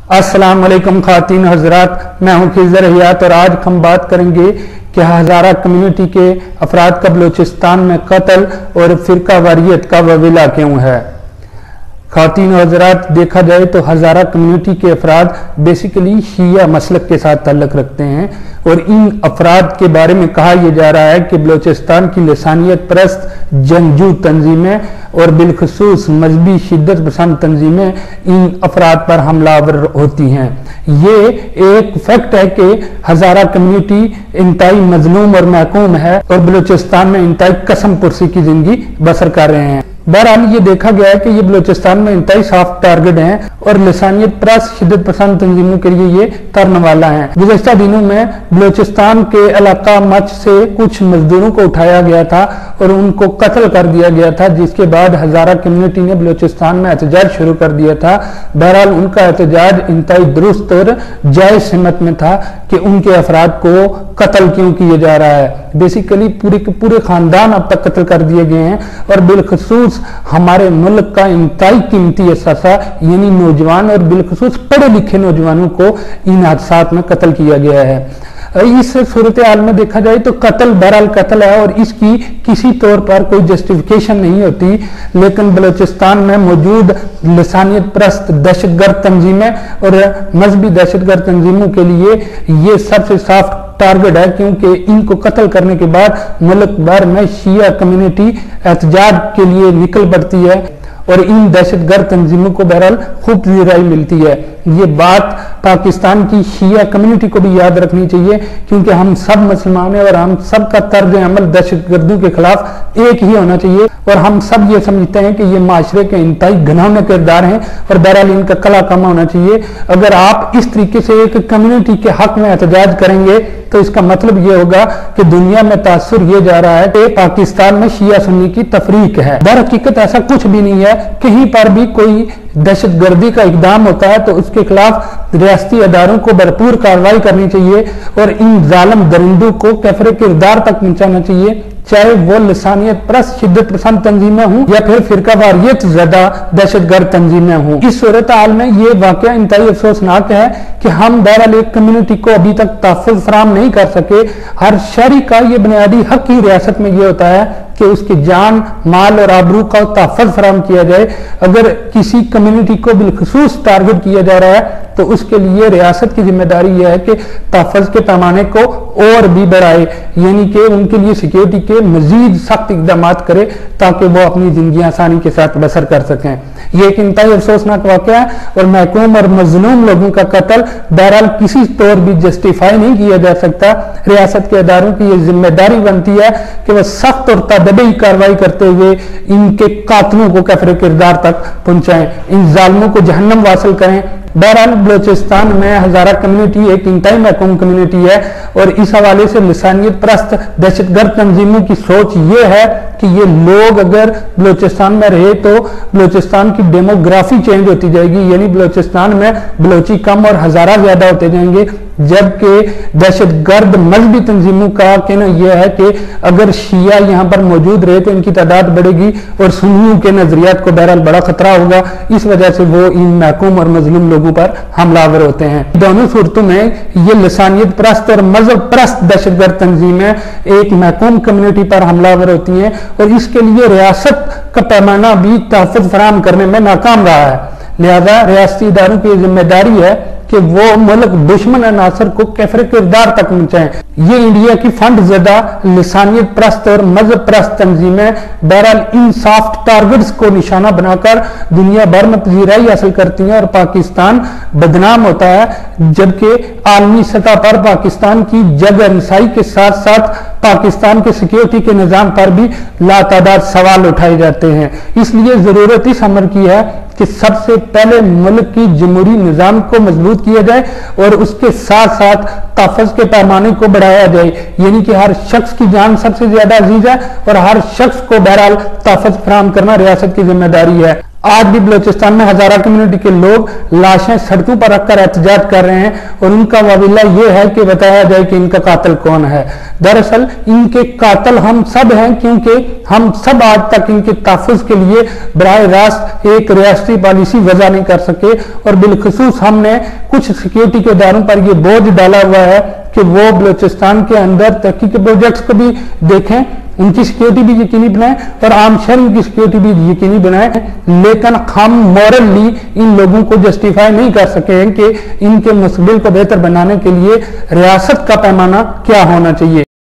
अस्सलाम वालेकुम खातीन हजरात, मैं हूं खिज़र हयात और आज हम बात करेंगे कि हज़ारा कम्युनिटी के अफराद का बलूचिस्तान में कत्ल और फिरका वारियत का वबीला क्यों है। खातीन हजरात, देखा जाए तो हज़ारा कम्युनिटी के अफराद बेसिकली शिया मसलक के साथ ताल्लुक़ रखते हैं और इन अफराद के बारे में कहा यह जा रहा है कि बलूचिस्तान की लसानियत परस्त जंगजू तंजीमें और बिलखसूस मजहबी शिद्दत पसंद तंजीमें इन अफराद पर हमलावर होती हैं। ये एक फैक्ट है कि हज़ारा कम्युनिटी इंतहाई मजलूम और महकूम है और बलूचिस्तान में इंतहाई कसम पुरसी की जिंदगी बसर कर रहे हैं। बहरहाल ये देखा गया है कि ये बलूचिस्तान में इंतहाई सॉफ्ट टारगेट हैं और लसानियत परस्त शिद्दत पसंद तंजीमों के लिए ये तरन वाला है। गुज़श्ता दिनों में बलूचिस्तान के इलाका मच से कुछ मजदूरों को उठाया गया था और उनको कत्ल कर दिया गया था, जिसके बाद हज़ारा कम्युनिटी ने बलूचिस्तान में एहतजाज शुरू कर दिया था। बहरहाल उनका एहतजाज इंतहाई दुरुस्त और जायज सिमत में था कि उनके अफराद को कत्ल क्यों किया जा रहा है। बेसिकली पूरे के पूरे खानदान अब तक कत्ल कर दिए गए हैं और बिलखसूस हमारे मुल्क का इंतहाई कीमती असासा यानी नौजवान और बिलखसूस पढ़े लिखे नौजवानों को इन हादसात में कत्ल किया गया है। इस सूरत हाल में देखा जाए तो कत्ल बहरहाल कत्ल है और इसकी किसी तौर पर कोई जस्टिफिकेशन नहीं होती, लेकिन बलूचिस्तान में मौजूद लसानियत परस्त दहशतगर्द तंजीमें और मजहबी दहशतगर्द तंजीमों के लिए ये सबसे सॉफ्ट टारगेट है, क्योंकि इनको कत्ल करने के बाद मुल्क भर में शिया कम्युनिटी एहतजाज के लिए निकल पड़ती है और इन दहशतगर्द तंजीमों को बहरहाल खूब ज़िराई मिलती है। ये बात पाकिस्तान की शिया कम्युनिटी को भी याद रखनी चाहिए, क्योंकि हम सब मुसलमान हैं और हम सब का तर्ज अमल दहशतगर्दों के खिलाफ एक ही होना चाहिए और हम सब ये समझते हैं कि ये माशरे के इंतहाई घिनौने किरदार हैं और बहरहाल इनका कला कमा होना चाहिए। अगर आप इस तरीके से एक कम्युनिटी के हक में एहतजाज करेंगे तो इसका मतलब ये होगा कि दुनिया में तासुर ये जा रहा है कि पाकिस्तान में शिया सुन्नी की तफरीक है। दर हकीकत ऐसा कुछ भी नहीं है। कहीं पर भी कोई दहशतगर्दी का इकदाम होता है तो उसके खिलाफ रियासती अदारों को भरपूर कार्रवाई करनी चाहिए और इन जालिम दरिंदों को कैफरे किरदार तक पहुंचाना चाहिए, चाहे वो लसानियत परस्त शिद्दत पसंद तंजीमें हों या फिर फिरका वारियत ज़दा दहशतगर्द तंजीमें हों। इस सूरत हाल में ये वाकया इंतहाई अफसोसनाक है कि हम बहरहाल एक कम्युनिटी को अभी तक तहफ़्फ़ुज़ फराहम नहीं कर सके। हर शहरी का ये बुनियादी हक ही रियासत में ये होता है कि उसकी जान माल और आबरू का तहफ़्फ़ुज़ फराहम किया जाए। अगर किसी कम्युनिटी को बिलखसूस टारगेट किया जा रहा है तो उसके लिए रियासत की जिम्मेदारी यह है कि तहफ़्फ़ुज़ के पैमाने को और भी बढ़ाए, यानी कि उनके लिए सिक्योरिटी के मजीद सख्त इक़दाम करे ताकि वो अपनी जिंदगी आसानी के साथ बसर कर सकें। ये एक इंतहाई अफसोसनाक वाक़या है और महकूम और मजलूम लोगों का कत्ल बहरहाल किसी तौर भी जस्टिफाई नहीं किया जा सकता। रियासत के अदारों की ये जिम्मेदारी बनती है कि वह सख्त और तदबी कार्रवाई करते हुए इनके कातलों को कैफरे किरदार तक पहुंचाएं, इन जालिमों को जहन्नम वासिल करें। बहरहाल बलूचिस्तान में हज़ारा कम्युनिटी एक इंतहाई महकूम कम्युनिटी है और इस हवाले से लसानियत परस्त दहशतगर्द तंजीमों की सोच ये है कि ये लोग अगर बलूचिस्तान में रहे तो बलूचिस्तान की डेमोग्राफी चेंज होती जाएगी, यानी बलूचिस्तान में बलोची कम और हज़ारा ज्यादा होते जाएंगे। जबकि दहशतगर्द मजहबी तंजीमों का कहना यह है कि अगर शिया यहाँ पर मौजूद रहे तो इनकी तादाद बढ़ेगी और सुन्नियों के नजरियात को बहरहाल बड़ा खतरा होगा। इस वजह से वो इन महकूम और मजलूम लोगों पर हमलावर होते हैं। दोनों सूरतों में ये लसानियत परस्त और मजहब परस्त दहशतगर्द तंजीमें एक महकूम कम्युनिटी पर हमलावर होती हैं और इसके लिए रियासत का पैमाना भी तहफ़्फ़ुज़ फराहम करने में नाकाम रहा है। लिहाजा रियासती इदारों की जिम्मेदारी है कि वो मुल्क दुश्मन अनासर को कैफरे किरदार तक पहुंचाएं। ये इंडिया की फंड ज़दा लसानियत परस्त और मजहब परस्त तंजीमें बहरहाल इन सॉफ्ट टारगेट्स को निशाना बनाकर दुनिया भर में पजीराई हासिल करती हैं और पाकिस्तान बदनाम होता है, जबकि आलमी सतह पर पाकिस्तान की जगह नसाई के साथ साथ पाकिस्तान के सिक्योरिटी के निज़ाम पर भी लातादाद सवाल उठाए जाते हैं। इसलिए जरूरत इस अमर की है कि सबसे पहले मुल्क की जमहूरी निज़ाम को मजबूत किया जाए और उसके साथ साथ तहफ़्फ़ुज़ के पैमाने को बढ़ाया जाए, यानी कि हर शख्स की जान सबसे ज्यादा अजीज है और हर शख्स को बहरहाल तहफ़्फ़ुज़ फराहम करना रियासत की जिम्मेदारी है। आज भी बलूचिस्तान में हजारा कम्युनिटी के लोग लाशें सड़कों पर रखकर एहतजाज कर रहे हैं और उनका ववीला ये है कि बताया जाए कि इनका कातिल कौन है। दरअसल इनके कातिल हम सब हैं, क्योंकि हम सब आज तक इनके तहफ़्फ़ुज़ के लिए बराह रास्त एक रियासती पॉलिसी वज़ा नहीं कर सके और बिलखसूस हमने कुछ सिक्योरिटी के इदारों पर यह बोझ डाला हुआ है कि वो बलूचिस्तान के अंदर तरक्की के प्रोजेक्ट्स को भी देखें, उनकी सिक्योरिटी भी यकीनी बनाएं और आम शहर की सिक्योरिटी भी यकीनी बनाएं। लेकिन हम मॉरली इन लोगों को जस्टिफाई नहीं कर सके हैं कि इनके मुस्तकबिल को बेहतर बनाने के लिए रियासत का पैमाना क्या होना चाहिए।